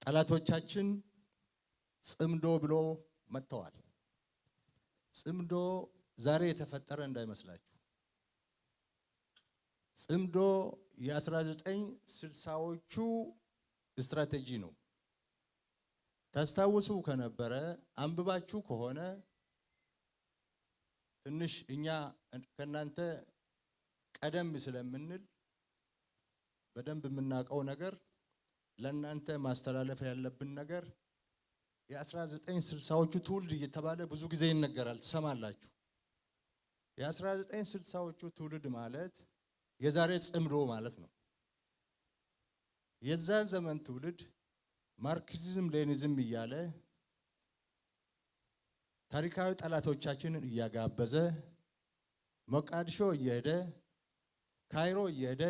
ጠላቶቻችን ጽምዶ ብሎ መጥተዋል። ጽምዶ ዛሬ የተፈጠረ እንዳይመስላችሁ። ጽምዶ የ1960ዎቹ ስትራቴጂ ነው። ታስታውሱ ከነበረ አንብባችሁ ከሆነ ትንሽ እኛ ከናንተ ቀደም ስለምንል በደንብ የምናውቀው ነገር ለናንተ ማስተላለፍ ያለብን ነገር የ1960ዎቹ ትውልድ እየተባለ ብዙ ጊዜ ይነገራል፣ ትሰማላችሁ። የ1960ዎቹ ትውልድ ማለት የዛሬ ጽምዶ ማለት ነው። የዛ ዘመን ትውልድ ማርክሲዝም ሌኒዝም እያለ ታሪካዊ ጠላቶቻችንን እያጋበዘ ሞቃዲሾ እየሄደ ካይሮ እየሄደ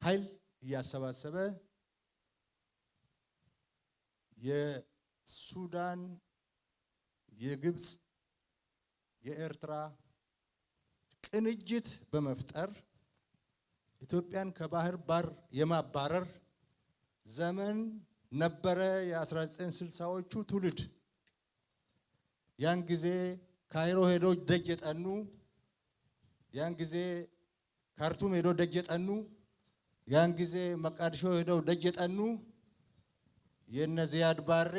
ኃይል እያሰባሰበ የሱዳን፣ የግብፅ፣ የኤርትራ ቅንጅት በመፍጠር ኢትዮጵያን ከባህር በር የማባረር ዘመን ነበረ። የ1960ዎቹ ትውልድ ያን ጊዜ ካይሮ ሄዶ ደጅ የጠኑ፣ ያን ጊዜ ካርቱም ሄዶ ደጅ የጠኑ፣ ያን ጊዜ ሞቃዲሾ ሄዶ ደጅ የጠኑ የነ ዚያድ ባሬ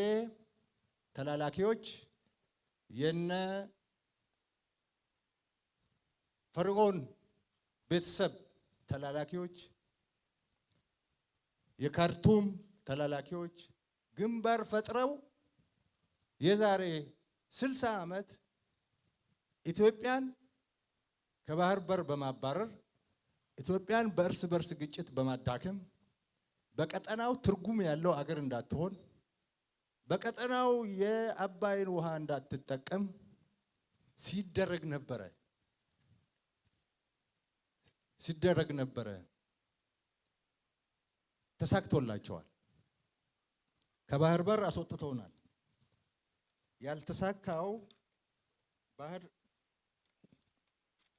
ተላላኪዎች፣ የነ ፈርዖን ቤተሰብ ተላላኪዎች፣ የካርቱም ተላላኪዎች ግንባር ፈጥረው የዛሬ 60 ዓመት ኢትዮጵያን ከባህር በር በማባረር ኢትዮጵያን በእርስ በርስ ግጭት በማዳከም በቀጠናው ትርጉም ያለው አገር እንዳትሆን በቀጠናው የአባይን ውሃ እንዳትጠቀም ሲደረግ ነበረ። ተሳክቶላቸዋል። ከባህር በር አስወጥተውናል። ያልተሳካው ባህር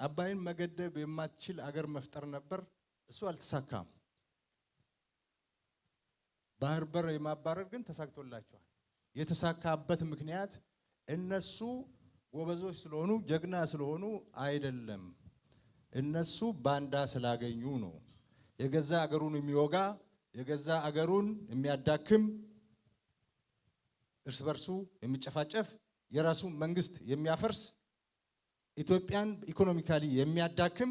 አባይን መገደብ የማትችል አገር መፍጠር ነበር። እሱ አልተሳካም። ባህር በር የማባረር ግን ተሳክቶላቸዋል። የተሳካበት ምክንያት እነሱ ጎበዞች ስለሆኑ ጀግና ስለሆኑ አይደለም። እነሱ ባንዳ ስላገኙ ነው። የገዛ አገሩን የሚወጋ የገዛ አገሩን የሚያዳክም እርስ በርሱ የሚጨፋጨፍ የራሱ መንግስት የሚያፈርስ ኢትዮጵያን ኢኮኖሚካሊ የሚያዳክም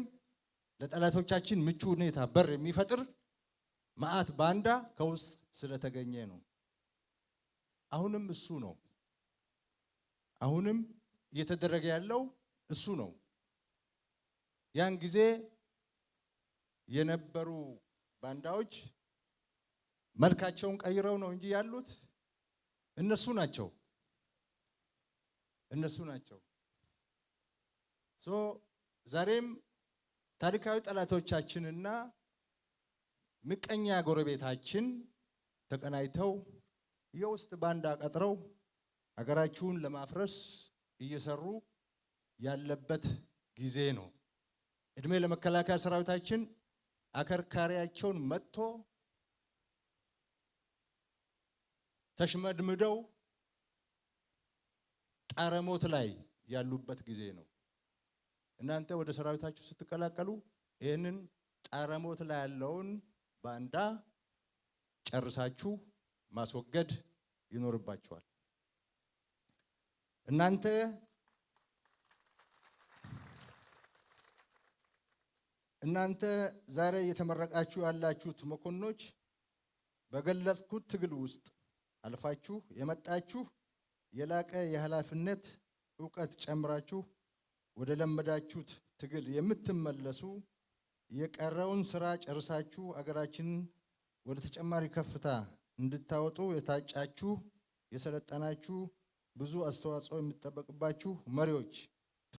ለጠላቶቻችን ምቹ ሁኔታ በር የሚፈጥር ማአት ባንዳ ከውስጥ ስለተገኘ ነው። አሁንም እሱ ነው። አሁንም እየተደረገ ያለው እሱ ነው። ያን ጊዜ የነበሩ ባንዳዎች መልካቸውን ቀይረው ነው እንጂ ያሉት እነሱ ናቸው። ዛሬም ታሪካዊ ጠላቶቻችንና ምቀኛ ጎረቤታችን ተቀናይተው የውስጥ ባንዳ ቀጥረው ሀገራችሁን ለማፍረስ እየሰሩ ያለበት ጊዜ ነው። እድሜ ለመከላከያ ሰራዊታችን አከርካሪያቸውን መጥቶ ተሽመድምደው ጣረሞት ላይ ያሉበት ጊዜ ነው። እናንተ ወደ ሰራዊታችሁ ስትቀላቀሉ ይህንን ጣረሞት ላይ ያለውን ባንዳ ጨርሳችሁ ማስወገድ ይኖርባችኋል። እናንተ ዛሬ የተመረቃችሁ ያላችሁት መኮንኖች በገለጽኩት ትግል ውስጥ አልፋችሁ የመጣችሁ የላቀ የኃላፊነት ዕውቀት ጨምራችሁ ወደ ለመዳችሁት ትግል የምትመለሱ የቀረውን ስራ ጨርሳችሁ አገራችንን ወደ ተጨማሪ ከፍታ እንድታወጡ የታጫችሁ የሰለጠናችሁ ብዙ አስተዋጽኦ የሚጠበቅባችሁ መሪዎች